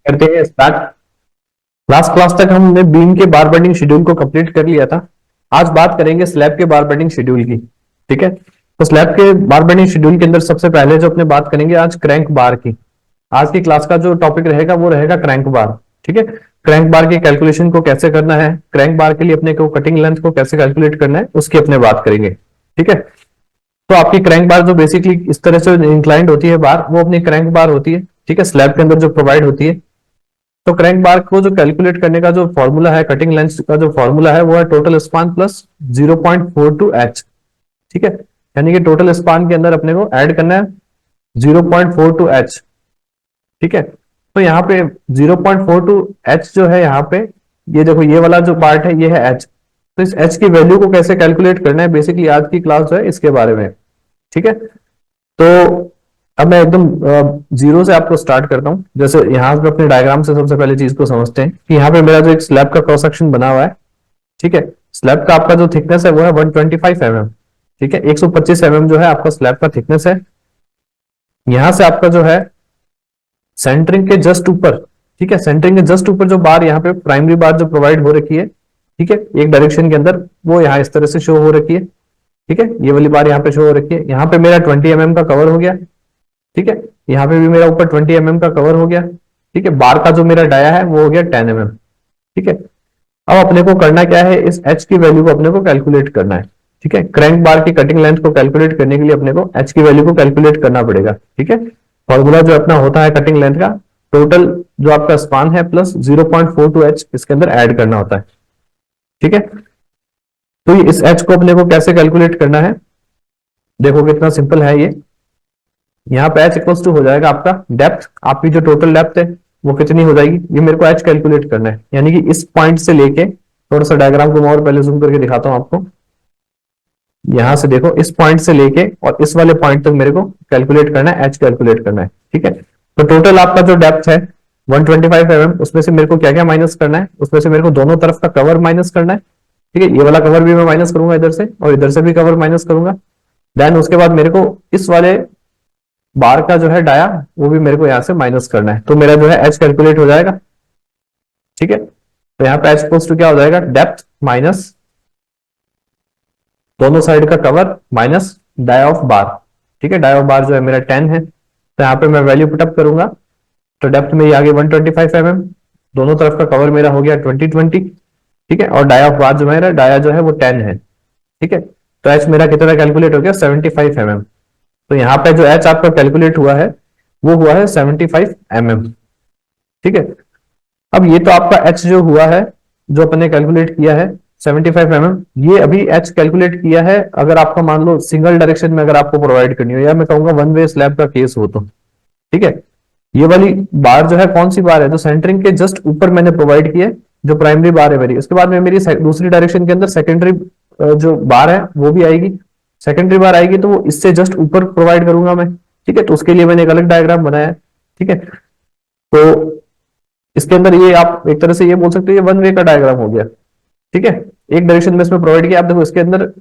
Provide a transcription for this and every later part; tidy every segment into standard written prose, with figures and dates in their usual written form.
करते हैं start. Last class तक हमने बीम के बार बेंडिंग शेड्यूल को कंप्लीट कर लिया था। आज बात करेंगे स्लैब के बार बेंडिंग शेड्यूल की। ठीक है, तो स्लैब के बार बेंडिंग शेड्यूल के अंदर सबसे पहले जो अपने बात करेंगे आज क्रैंक बार की। आज की क्लास का जो टॉपिक रहेगा वो रहेगा क्रैंक बार। ठीक है, क्रैंक बार की कैलकुलेशन को कैसे करना है, क्रैंक बार के लिए अपने को कटिंग लेंथ को कैसे कैलकुलेट करना है, उसकी अपने बात करेंगे। ठीक है, तो आपकी क्रैंक बार जो बेसिकली इस तरह से इंक्लाइंड होती है बार, वो अपनी क्रैंक बार होती है। ठीक है, स्लैब के अंदर जो प्रोवाइड होती है। तो क्रैंक बार को जो कैलकुलेट करने का जो फॉर्मूला है, कटिंग लेंथ का जो फॉर्मूला है, वो है टोटल स्पान प्लस 0.42h। ठीक है, यानी कि टोटल स्पान के अंदर अपने को ऐड करना है 0.42h। ठीक है, तो यहाँ पे 0.42h जो है यहाँ पे, ये देखो ये वाला जो पार्ट है ये है h। तो इस h की वैल्यू को कैसे कैलकुलेट करना है, बेसिकली आज की क्लास जो है इसके बारे में। ठीक है, तो अब मैं एकदम जीरो से आपको स्टार्ट करता हूं। जैसे यहाँ पे अपने डायग्राम से सबसे पहले चीज को समझते हैं कि यहाँ पे मेरा जो एक स्लैब का क्रॉस सेक्शन बना हुआ है। ठीक है, स्लैब का आपका जो थिकनेस है वो है 125 mm। ठीक है, 125 mm जो है आपका स्लैब का थिकनेस है। यहां से आपका जो है सेंटरिंग के जस्ट ऊपर, ठीक है, सेंटरिंग के जस्ट ऊपर जो बार यहाँ पे प्राइमरी बार जो प्रोवाइड हो रखी है, ठीक है, एक डायरेक्शन के अंदर, वो यहाँ इस तरह से शो हो रखी है। ठीक है, ये वाली बार यहाँ पे शो हो रखी है। यहाँ पे मेरा 20 mm का कवर हो गया। ठीक है, यहाँ पे भी मेरा ऊपर 20 mm का कवर हो गया। ठीक है, बार का जो मेरा डाया है वो हो गया 10 mm। ठीक है, अब अपने को करना क्या है, इस h की वैल्यू को अपने को कैलकुलेट करना है। ठीक है, क्रैंक बार की कटिंग लेंथ को कैलकुलेट करने के लिए अपने को h की वैल्यू को कैलकुलेट करना पड़ेगा। ठीक है, फॉर्मूला जो अपना होता है कटिंग लेंथ का, टोटल जो आपका स्पान है प्लस 0.42h इसके अंदर ऐड करना होता है। ठीक है, तो इस h को अपने को कैसे कैलकुलेट करना है, देखो कितना सिंपल है ये। यहाँ पे h इक्वल्स टू हो जाएगा आपका डेप्थ, आपकी जो टोटल डेप्थ है वो कितनी हो जाएगी, ये मेरे को h कैलकुलेट करना है। यानी कि इस पॉइंट से लेके, थोड़ा सा डायग्राम को मैं और पहले जूम करके दिखाता हूं आपको। यहां से देखो, इस पॉइंट से लेके और इस वाले पॉइंट तक मेरे को कैलकुलेट करना है, h कैलकुलेट करना है। ठीक है, तो टोटल आपका जो डेप्थ है 125 mm, उसमें से मेरे को क्या क्या माइनस करना है, उसमें से मेरे को दोनों तरफ का कवर माइनस करना है। ठीक है, ये वाला कवर भी मैं माइनस करूंगा इधर से, और इधर से भी कवर माइनस करूंगा। देन उसके बाद मेरे को इस वाले बार का जो है डाया, वो भी मेरे को यहां से माइनस करना है। तो मेरा जो है एच कैलकुलेट हो जाएगा। ठीक है, तो यहाँ पे एच इक्वल्स टू क्या हो जाएगा, डेप्थ माइनस दोनों साइड का cover minus dia of bar. ठीक है, डाया ऑफ बार जो है मेरा 10 है, तो यहाँ पे मैं वैल्यू पुटअप करूंगा। तो डेप्थ में ये आगे 125 mm, दोनों तरफ का कवर मेरा हो गया 2020। ठीक है, और डाया ऑफ बार जो मेरा डाया जो है वो 10 है। ठीक है, तो एच मेरा कितना कैलकुलेट हो गया, 75 mm। तो यहाँ पे जो एच आपका कैलकुलेट हुआ है वो हुआ है 75 mm। ठीक है, अब ये तो आपका एच जो हुआ है, जो अपने कैलकुलेट किया है 75 mm, ये अभी एच कैलकुलेट किया है अगर आपका मान लो सिंगल डायरेक्शन में अगर आपको प्रोवाइड करनी हो, या मैं कहूंगा वन वे स्लैब का केस हो तो। ठीक है, ये वाली बार जो है कौन सी बार है, जो सेंटरिंग के जस्ट ऊपर मैंने प्रोवाइड की है, जो प्राइमरी बार है मेरी। उसके बाद में मेरी दूसरी डायरेक्शन के अंदर सेकेंडरी जो बार है वो भी आएगी। सेकेंडरी बार आएगी तो वो इससे जस्ट ऊपर प्रोवाइड करूंगा मैं। ठीक है, तो उसके लिए मैंने एक अलग डायग्राम बनाया है। ठीक है, तो इसके अंदर ये आप एक तरह से ये बोल सकते हो ये वन वे का डायग्राम हो गया। ठीक है, एक डायरेक्शन में इसमें प्रोवाइड किया। आप देखो इसके अंदर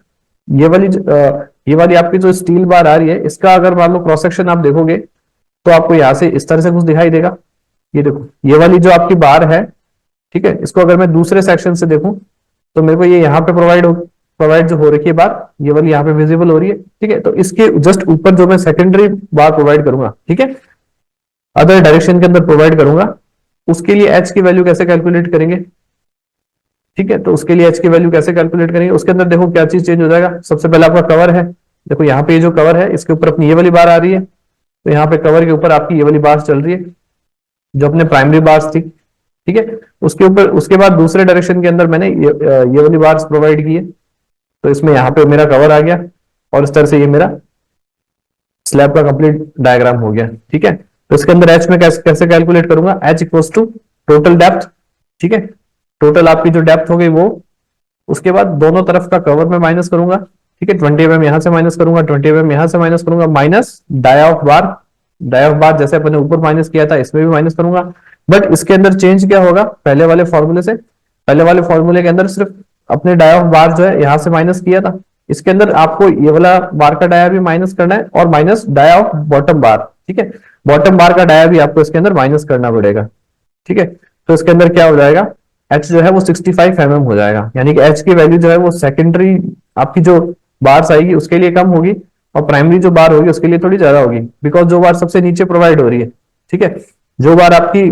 ये वाली आपकी जो स्टील बार आ रही है, इसका अगर मान लो क्रॉस सेक्शन आप देखोगे तो आपको यहां से इस तरह से कुछ दिखाई देगा। ये देखो ये वाली जो आपकी बार है, ठीक है, इसको अगर मैं दूसरे सेक्शन से देखूं तो मेरे को ये यहाँ पे प्रोवाइड जो हो रखी है बार, ये वाली यहाँ पे विजिबल हो रही है। ठीक है, तो इसके जस्ट ऊपर जो मैं सेकेंडरी बार प्रोवाइड करूंगा, ठीक है, अदर डायरेक्शन के अंदर प्रोवाइड करूंगा, उसके लिए एच की वैल्यू कैसे कैलकुलेट करेंगे। ठीक है, तो उसके लिए एच की वैल्यू कैसे कैलकुलेट करेंगे, उसके अंदर देखो क्या चीज चेंज हो जाएगा। सबसे पहले आपका कवर है, देखो यहाँ पे ये जो कवर है इसके ऊपर अपनी ये वाली बार आ रही है, तो यहाँ पे कवर के ऊपर आपकी ये वाली बार चल रही है जो अपने प्राइमरी बार्स थी। ठीक है, उसके ऊपर उसके बाद दूसरे डायरेक्शन के अंदर मैंने ये वाली बार्स प्रोवाइड की है, तो इसमें यहाँ पे मेरा कवर आ गया, और इस तरह से ये मेरा स्लैब का कंप्लीट डायग्राम हो गया। ठीक है, तो इसके अंदर एच में कैसे कैलकुलेट करूंगा, H equals to total depth. ठीक है, टोटल आपकी जो डेप्थ हो गई वो, उसके बाद दोनों तरफ का कवर में माइनस करूंगा। ठीक है, 20 mm यहां से माइनस करूंगा, 20 mm यहां से माइनस करूंगा, minus dia of bar. Dia of bar जैसे अपने ऊपर माइनस किया था इसमें भी माइनस करूंगा, बट इसके अंदर चेंज क्या होगा, पहले वाले फॉर्मूले से, पहले वाले फॉर्मूले के अंदर सिर्फ अपने डाया ऑफ बार जो है यहां से माइनस किया था, इसके अंदर आपको ये वाला बार का डाया भी माइनस करना है, और minus dia of bottom bar. ठीक है, बॉटम बार का डाया भी आपको इसके अंदर माइनस करना पड़ेगा। ठीक है, तो इसके अंदर क्या हो जाएगा, एच जो है वो 65 mm हो जाएगा, यानी कि एच की वैल्यू जो है वो सेकेंडरी आपकी जो बार्स आएगी उसके लिए कम होगी और प्राइमरी जो बार होगी उसके लिए थोड़ी ज्यादा होगी, बिकॉज जो बार सबसे नीचे प्रोवाइड हो रही है, ठीक है, जो बार आपकी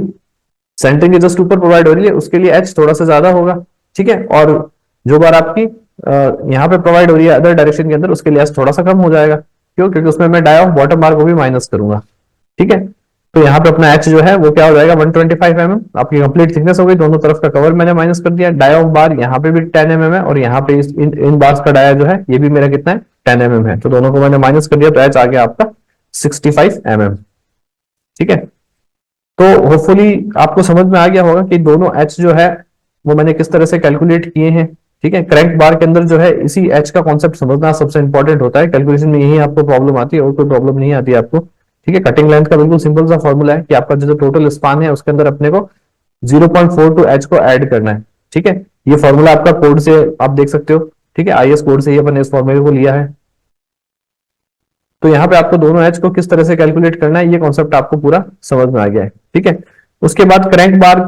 सेंटरिंग के जस्ट ऊपर प्रोवाइड हो रही है उसके लिए एच थोड़ा सा ज्यादा होगा, ठीक है, और जो बार आपकी यहाँ पे प्रोवाइड हो रही है अदर डायरेक्शन के अंदर उसके लिए एच थोड़ा सा कम हो जाएगा, क्यों, क्योंकि उसमें मैं डाई ऑफ बॉटम बार को भी माइनस करूंगा, ठीक है, तो यहाँ पे अपना एच जो है वो क्या हो जाएगा 125 mm, आपकी कंप्लीट थिकनेस हो गई, दोनों तरफ का कवर मैंने माइनस कर दिया, डाई ऑफ बार यहाँ पे भी 10 mm है और यहाँ पे इन बार्स का डाया जो है ये भी मेरा कितना है 10 mm है, तो दोनों को मैंने माइनस कर दिया तो एच आ गया आपका 65 mm, ठीक है, तो होपफुली आपको समझ में आ गया होगा कि दोनों एच जो है वो मैंने किस तरह से कैलकुलेट किए हैं, ठीक है, क्रैंक बार के अंदर जो है इसी एच का कॉन्सेप्ट समझना सबसे इंपॉर्टेंट होता है, कैलकुलेशन में यही आपको प्रॉब्लम आती है और कोई प्रॉब्लम नहीं आती है आपको, ठीक है, कटिंग लेंथ का बिल्कुल सिंपल सा फॉर्मूला है कि आपका जो टोटल स्पान है उसके अंदर अपने को 0.42 एच को ऐड करना है, ठीक है, ये फॉर्मूला आपका कोड से आप देख सकते हो, ठीक है, आईएस कोड से ही अपन इस फॉर्मूले को लिया है, तो यहाँ पे आपको दोनों एच को किस तरह से कैलकुलेट करना है ये कॉन्सेप्ट आपको पूरा समझ में आ गया है, ठीक है, उसके बाद क्रैंक बार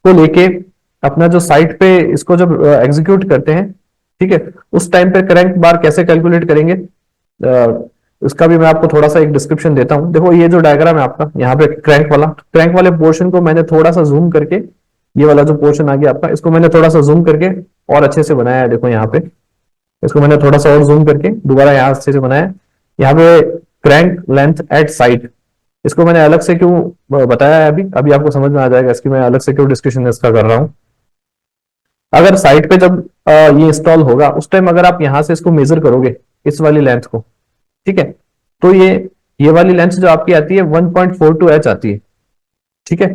को लेके अपना जो साइट पे इसको जब एग्जीक्यूट करते हैं, ठीक है, उस टाइम पे क्रैंक बार कैसे कैलकुलेट करेंगे उसका भी मैं आपको थोड़ा सा एक डिस्क्रिप्शन देता हूं, देखो ये जो डायग्राम है आपका यहाँ पे क्रैंक वाले पोर्शन को मैंने थोड़ा सा जूम करके, ये वाला जो पोर्शन आ गया आपका इसको मैंने थोड़ा सा जूम करके और अच्छे से बनाया है, देखो यहाँ पे इसको मैंने थोड़ा सा और जूम करके दोबारा यहाँ अच्छे से बनाया, यहाँ पे क्रैंक लेंथ एट साइट, इसको मैंने अलग से क्यों बताया है अभी अभी आपको समझ में आ जाएगा इसकी मैं अलग से क्यों डिस्कशन इसका कर रहा हूं, अगर साइट पे जब ये इंस्टॉल होगा उस टाइम अगर आप यहां से इसको मेजर करोगे इस वाली लेंथ को, ठीक है, तो ये वाली लेंथ जो आपकी आती है 1.42 एच आती है, ठीक है,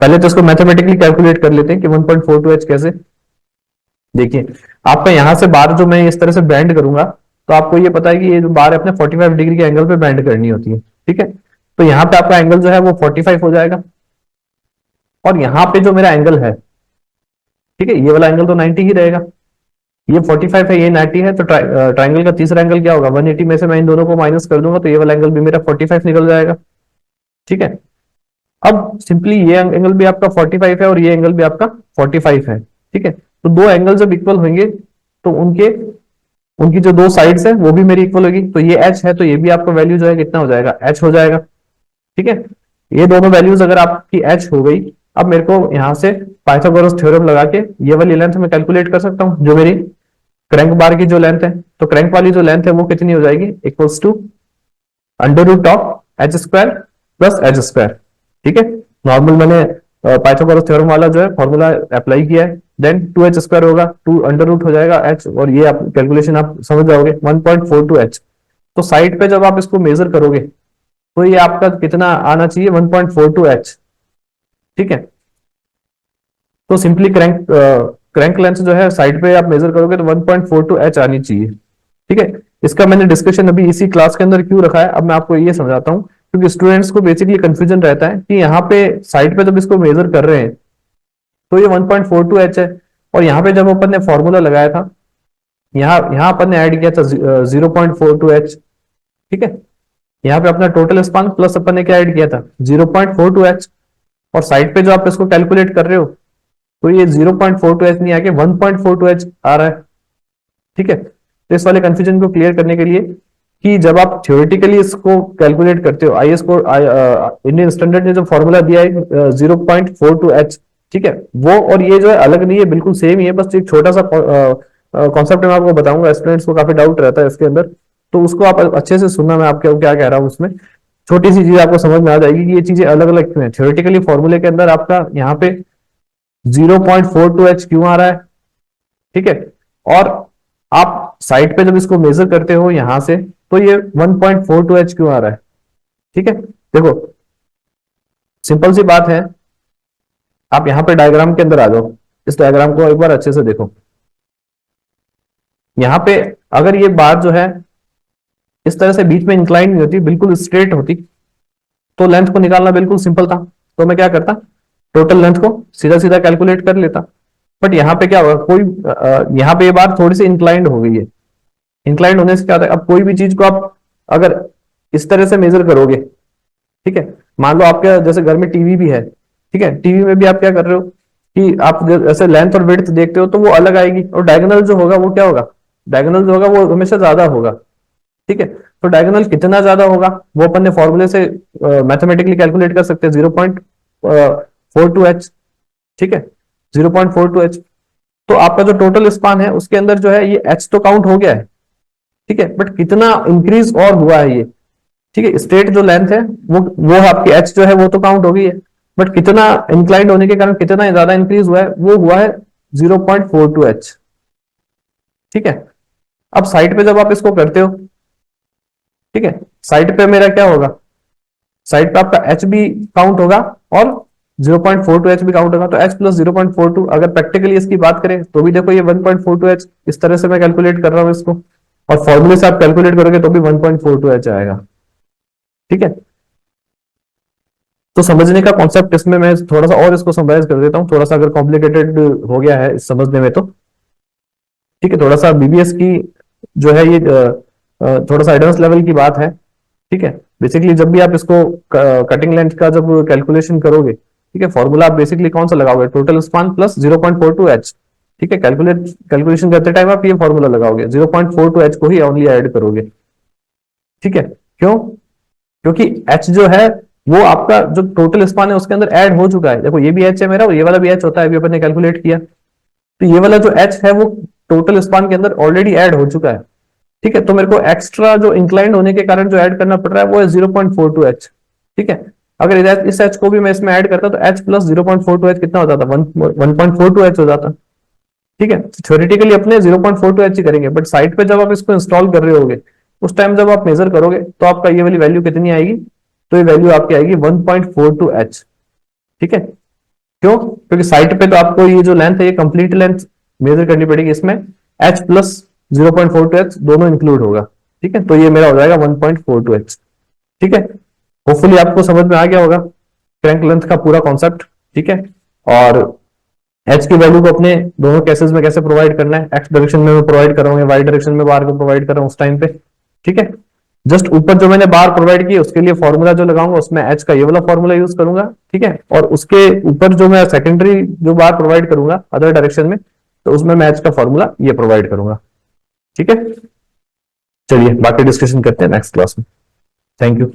पहले तो इसको मैथमेटिकली कैलकुलेट कर लेते हैं कि 1.42 एच कैसे, देखिए आपका यहां से बार जो मैं इस तरह से बैंड करूंगा तो आपको ये पता है कि ये जो बार है अपने 45 डिग्री के एंगल पे बैंड करनी होती है, ठीक है, तो यहाँ पे आपका एंगल जो है वो 45 हो जाएगा और यहाँ पे जो मेरा एंगल है, ठीक है, ये वाला एंगल तो 90 ही रहेगा, ये 45 है ये 90 है, तो ट्राइंगल का तीसरा एंगल क्या होगा 180 में से मैं इन दोनों को माइनस कर दूंगा तो ये वाला एंगल भी मेरा 45 निकल जाएगा, ठीक है, अब सिंपली ये एंगल भी आपका 45 है और ये एंगल भी आपका 45 है, ठीक है, तो दो एंगल जब इक्वल होंगे तो उनके उनकी जो दो साइड्स है वो भी मेरी इक्वल होगी, तो ये एच है तो ये भी आपका वैल्यू जो है कितना हो जाएगा एच हो जाएगा, ठीक है, ये दोनों वैल्यूज अगर आपकी एच हो गई, अब मेरे को यहां से पाइथागोरस थ्योरम लगा के ये वाली लेंथ मैं कैलकुलेट कर सकता हूं, जो मेरी क्रैंक बार की जो लेंथ है, तो क्रैंक वाली जो लेंथ है वो कितनी हो जाएगी equals to under root of H square plus H square, ठीक है, नॉर्मल मैंने पाइथागोरस थ्योरम वाला जो है फॉर्मूला अप्लाई किया है, देन 2 एच स्क्वायर होगा 2 अंडर रूट हो जाएगा एच और ये आप कैलकुलेशन आप समझ जाओगे 1.42 एच, तो साइड पे जब आप इसको मेजर करोगे तो ये आपका कितना आना चाहिए 1.42 एच, ठीक है, तो सिंपली क्रैंक लेंथ जो है साइड पे आप मेजर करोगे तो 1.42 एच आनी चाहिए, ठीक है, इसका मैंने डिस्कशन अभी इसी क्लास के अंदर क्यों रखा है अब मैं आपको ये समझाता हूँ, क्योंकि स्टूडेंट्स को बेसिकली कंफ्यूजन रहता है कि यहाँ पे साइड पे जब इसको मेजर कर रहे हैं तो ये 1.42 एच है और यहाँ पे जब अपन ने फॉर्मूला लगाया था यहाँ यहाँ अपन ने ऐड किया था 0.42 एच, ठीक है, यहाँ पे अपना टोटल स्पान प्लस अपन ने क्या ऐड किया था 0.42 एच, और साइड पे जो आप इसको कैलकुलेट कर रहे हो तो ये 0.42 एच नहीं आके 1.42 एच आ रहा है, ठीक है, तो इस वाले कंफ्यूजन को क्लियर करने के लिए कि जब आप थ्योरेटिकली इसको कैलकुलेट करते हो आईएस को इंडियन स्टैंडर्ड ने जो फॉर्मूला दिया है 0.42 एच, ठीक है, वो और ये जो है अलग नहीं है बिल्कुल सेम ही है, बस एक छोटा सा कॉन्सेप्ट मैं आपको बताऊंगा, स्टूडेंट्स को काफी डाउट रहता है इसके अंदर, तो उसको आप अच्छे से सुनना, मैं आपको क्या कह रहा हूँ उसमें छोटी सी चीज आपको समझ में आ जाएगी कि ये चीजें अलग अलग क्यों है, थ्योरेटिकली फॉर्मूले के अंदर आपका यहाँ पे 0.42 एच क्यों आ रहा है, ठीक है, और आप साइड पे जब इसको मेजर करते हो यहां से तो ये 1.42 एच क्यों आ रहा है, ठीक है, देखो सिंपल सी बात है, आप यहां पे डायग्राम के अंदर आ जाओ, इस डायग्राम को एक बार अच्छे से देखो, यहां पे अगर ये बात जो है इस तरह से बीच में इंक्लाइन नहीं होती बिल्कुल स्ट्रेट होती तो लेंथ को निकालना बिल्कुल सिंपल था, तो मैं क्या करता टोटल लेंथ को सीधा सीधा कैलकुलेट कर लेता, बट यहाँ पे क्या होगा कोई यहाँ पे ये बात थोड़ी सी इंक्लाइंड हो गई है, इंक्लाइंड होने से क्या होता है अब कोई भी चीज को आप अगर इस तरह से मेजर करोगे, ठीक है, मान लो आपके जैसे घर में टीवी भी है ठीक है, टीवी में भी आप क्या कर रहे हो कि आप ऐसे लेंथ और विड्थ देखते हो तो वो अलग आएगी, और डायगोनल जो होगा वो क्या होगा, डायगोनल जो होगा वो हमेशा ज्यादा होगा। ठीक है, तो डायगोनल कितना ज्यादा होगा वो अपन ने फॉर्मूले से मैथमेटिकली कैलकुलेट कर सकते हैं, 0.42h। ठीक है, 0.42h। तो आपका जो टोटल स्पान है उसके अंदर जो है ये h तो काउंट हो गया है। ठीक है, बट कितना इंक्रीज और हुआ है ये, ठीक है, स्ट्रेट जो लेंथ है वो आपकी एच जो है वो तो काउंट हो गई है, बट कितना इंक्लाइंड होने के कारण कितना ज्यादा इंक्रीज हुआ है वो हुआ है 0.42h। ठीक है, अब साइड पे जब आप इसको करते हो, ठीक है, साइड पे मेरा क्या होगा, साइड पे आपका एच भी काउंट होगा और 0.42h भी काउंट होगा, तो h प्लस 0.42, अगर प्रैक्टिकली इसकी बात करें तो भी देखो ये 1.42h, इस तरह से मैं कैलकुलेट कर रहा हूं इसको, और फॉर्मूले से आप कैलकुलेट करोगे तो भी 1.42h आएगा। ठीक है, तो समझने का कॉन्सेप्ट इसमें मैं थोड़ा सा और इसको समराइज कर देता हूँ, थोड़ा सा अगर कॉम्प्लिकेटेड हो गया है इस समझने में तो। ठीक है, थोड़ा सा बीबीएस की जो है ये थोड़ा सा एडवांस लेवल की बात है। ठीक है, बेसिकली जब भी आप इसको कटिंग लेंथ का जब कैलकुलेशन करोगे, ठीक है, फॉर्मूला आप बेसिकली कौन सा लगाओगे, टोटल स्पान प्लस 0.42h। ठीक है, कैलकुलेशन करते टाइम आप ये फॉर्मूला लगाओगे, 0.42h को ही ओनली ऐड करोगे। ठीक है, क्यों, क्योंकि एच जो है वो आपका जो टोटल स्पान है उसके अंदर ऐड हो चुका है, देखो ये भी एच है मेरा और ये वाला भी एच होता है, अभी अपन ने कैलकुलेट किया, तो ये वाला जो एच है वो टोटल स्पान के अंदर ऑलरेडी ऐड हो चुका है। ठीक है, तो मेरे को एक्स्ट्रा जो इंक्लाइंड होने के कारण जो ऐड करना पड़ रहा है वो है 0.42h। ठीक है, अगर इस एच को भी मैं इसमें ऐड करता तो एच प्लस 0.42h कितना हो जाता, 1.42h हो जाता। ठीक है, थ्योरेटिकली अपने 0.42h ही करेंगे, बट साइट पे जब आप इसको इंस्टॉल कर रहे होगे उस टाइम जब आप मेजर करोगे तो आपका ये वाली वैल्यू कितनी आएगी, तो ये वैल्यू आपकी आएगी 1.42h। ठीक है, क्यों, क्योंकि साइट पे तो आपको ये जो लेंथ है ये कंप्लीट लेंथ मेजर करनी पड़ेगी, इसमें h प्लस 0.42h दोनों इंक्लूड होगा। ठीक है, तो ये मेरा हो जाएगा 1.42h। ठीक है, होपफुली आपको समझ में आ गया होगा क्रैंक लेंथ का पूरा कॉन्सेप्ट। ठीक है, और एच की वैल्यू को अपने दोनों केसेस में कैसे प्रोवाइड करना है, एक्स डायरेक्शन में मैं प्रोवाइड कर रहा हूँ, वाई डायरेक्शन में बार को प्रोवाइड कर रहा हूँ उस टाइम पे। ठीक है, जस्ट ऊपर जो मैंने बार प्रोवाइड की उसके लिए फॉर्मूला जो लगाऊंगा उसमें एच का ये वाला फॉर्मूला यूज करूंगा। ठीक है, और उसके ऊपर जो मैं सेकेंडरी जो बार प्रोवाइड करूंगा अदर डायरेक्शन में, तो उसमें मैं एच का फॉर्मूला ये प्रोवाइड करूंगा। ठीक है, चलिए बाकी डिस्कशन करते हैं नेक्स्ट क्लास में। Thank you.